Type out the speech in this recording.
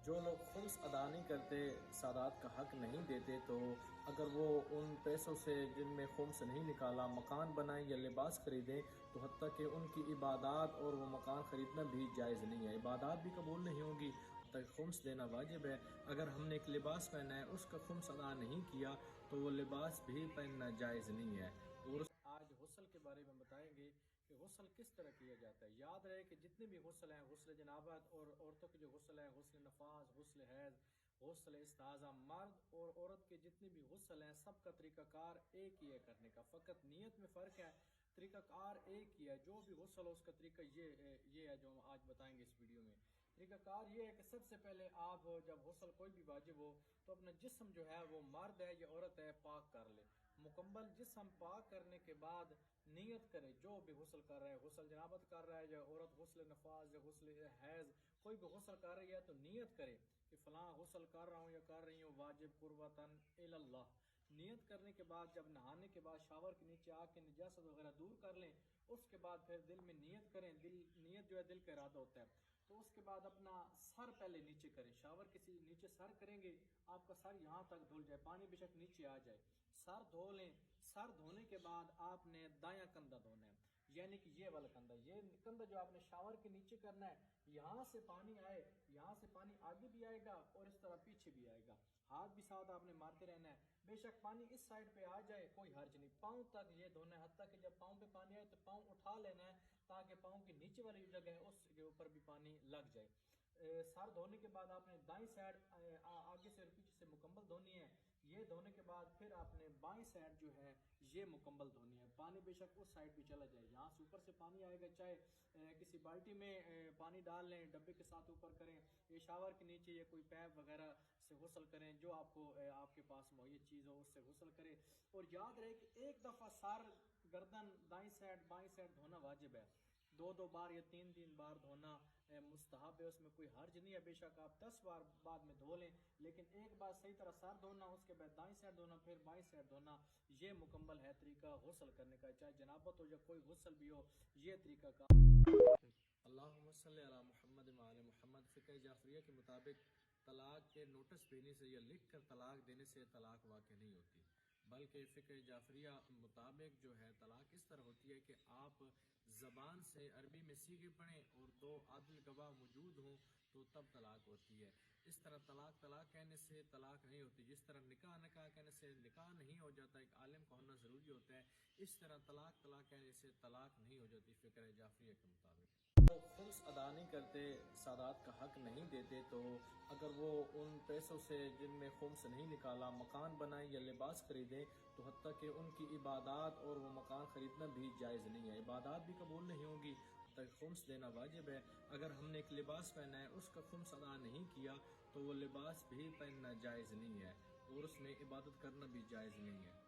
جو لوگ خمس ادا نہیں کرتے، سادات کا حق نہیں دیتے، تو اگر وہ ان پیسوں سے جن میں خمس نہیں نکالا مکان بنائیں یا لباس خریدیں، تو حتیٰ کہ ان کی عبادات اور وہ مکان خریدنا بھی جائز نہیں ہے، عبادات بھی قبول نہیں ہوگی، تک خمس دینا واجب ہے۔ اگر ہم نے ایک لباس پہنا ہے، اس کا خمس ادا نہیں کیا تو وہ لباس بھی پہننا جائز نہیں ہے۔ اور آج غسل کے بارے میں بتائیں گے کہ غسل کس طرح کیا جاتا ہے۔ یاد رہے کہ جتنے بھی غسل ہیں، غسل جنابت اور عورتوں کے جو غسل ہیں، غسل نفاس، غسل حیض، غسل استحاضہ، مرد اور عورت کے جتنے بھی غسل ہیں، سب کا طریقہ کار ایک ہی ہے کرنے کا، فقط نیت میں فرق ہے، طریقہ کار ایک ہی ہے۔ جو بھی غسل ہو اس کا طریقہ یہ ہے جو ہم آج بتائیں گے اس ویڈیو میں۔ طریقہ کار یہ ہے کہ سب سے پہلے آپ جب غسل کوئی بھی واجب ہو تو اپنا جسم جو ہے وہ مرد ہے یا عورت ہے پاک کر لے۔ مکمل جسم پاک کرنے کے بعد نیت کرے، جو بھی غسل کر رہا ہے، غسل جنابت کر رہا ہے یا عورت غسل نفاس یا غسل حیض کوئی بھی غسل کر رہی ہے تو نیت کرے کہ فلاں غسل کر رہا ہوں یا کر رہی ہوں واجب قربتاً اللہ۔ نیت کرنے کے بعد جب نہانے کے بعد شاور کے نیچے آ کے نجاست وغیرہ دور کر لیں، اس کے بعد پھر دل میں نیت کریں، نیت جو ہے دل کا ارادہ ہوتا ہے، تو اس کے بعد اپنا سر پہلے نیچے کریں، شاور کسی نیچے سر کریں گے، آپ کا سر یہاں تک دھل جائے، پانی بے شک نیچے آ جائے، سر دھو لیں۔ سر دھونے کے بعد آپ نے دایاں کندھا دھونا ہے، یعنی کہ یہ والا کندھا، یہ کندھا جو آپ نے شاور کے نیچے کرنا ہے، یہاں سے پانی آئے، یہاں سے پانی آگے بھی آئے گا اور اس طرح پیچھے بھی آئے گا، ہاتھ بھی ساتھ آپ نے مارتے رہنا ہے، بے شک پانی اس سائڈ پہ آ جائے کوئی حرج نہیں، پاؤں تک یہ دھونا ہے، حتیٰ کہ جب پاؤں پہ پانی آئے تو پاؤں اٹھا لینا ہے تاکہ پاؤں کے نیچے والی جگہ ہے اس کے اوپر بھی پانی لگ جائے۔ سر دھونے کے بعد آپ نے دائیں سائڈ آگے سے اور پیچھے سے مکمل دھونی ہے، یہ دھونے کے بعد پھر آپ نے بائیں سائڈ جو ہے یہ مکمل دھونی ہے، پانی بے شک اس سائڈ بھی چلا جائے، یہاں سے اوپر سے پانی آئے گا، چاہے کسی بالٹی میں پانی ڈال لیں، ڈبے کے ساتھ اوپر کریں، یہ شاور کے نیچے یا کوئی پیپ وغیرہ سے غسل کریں، جو آپ کو آپ کے پاس مہیا چیز ہو اس سے غسل کریں۔ اور یاد رہے کہ ایک دفعہ سر گردن دائیں سائڈ بائیں سائڈ دھونا واجب ہے، دو بار یا تین بار دھونا مستحب ہے، اس میں کوئی حرج نہیں ہے، بے شک آپ 10 بار بعد میں دھو لیں، لیکن ایک بار صحیح طرح سر دھونا، اس کے بعد دائیں سائڈ دھونا، پھر بائیں سائڈ دھونا، یہ مکمل ہے طریقہ غسل کرنے کا، چاہے جنابت ہو یا کوئی غسل بھی ہو، یہ طریقہ کا۔ اللہم صلی علی محمد وعلی محمد۔ فقہ جعفریہ کے مطابق طلاق کے نوٹس دینے سے یا لکھ کر طلاق دینے سے طلاق واقع نہیں ہوتی، بلکہ فقہ جعفریہ مطابق جو ہے طلاق اس طرح ہوتی ہے کہ آپ زبان سے عربی میں صیغے پڑھیں اور 2 عادل گواہ موجود ہوں تو تب طلاق ہوتی ہے۔ اس طرح طلاق کہنے سے طلاق نہیں ہوتی، جس طرح نکاح کہنے سے نکاح نہیں ہو جاتا، ایک عالم کا ہونا ضروری ہوتا ہے، اس طرح طلاق کہنے سے طلاق نہیں ہو جاتی فقہ جعفریہ کے مطابق۔ خمس ادا نہیں کرتے، سادات کا حق نہیں دیتے، تو اگر وہ ان پیسوں سے جن میں خمس نہیں نکالا مکان بنائیں یا لباس خریدیں، تو حتیٰ کہ ان کی عبادات اور وہ مکان خریدنا بھی جائز نہیں ہے، عبادات بھی قبول نہیں ہوگی، تک خمس دینا واجب ہے۔ اگر ہم نے ایک لباس پہنا ہے، اس کا خمس ادا نہیں کیا تو وہ لباس بھی پہننا جائز نہیں ہے اور اس میں عبادت کرنا بھی جائز نہیں ہے۔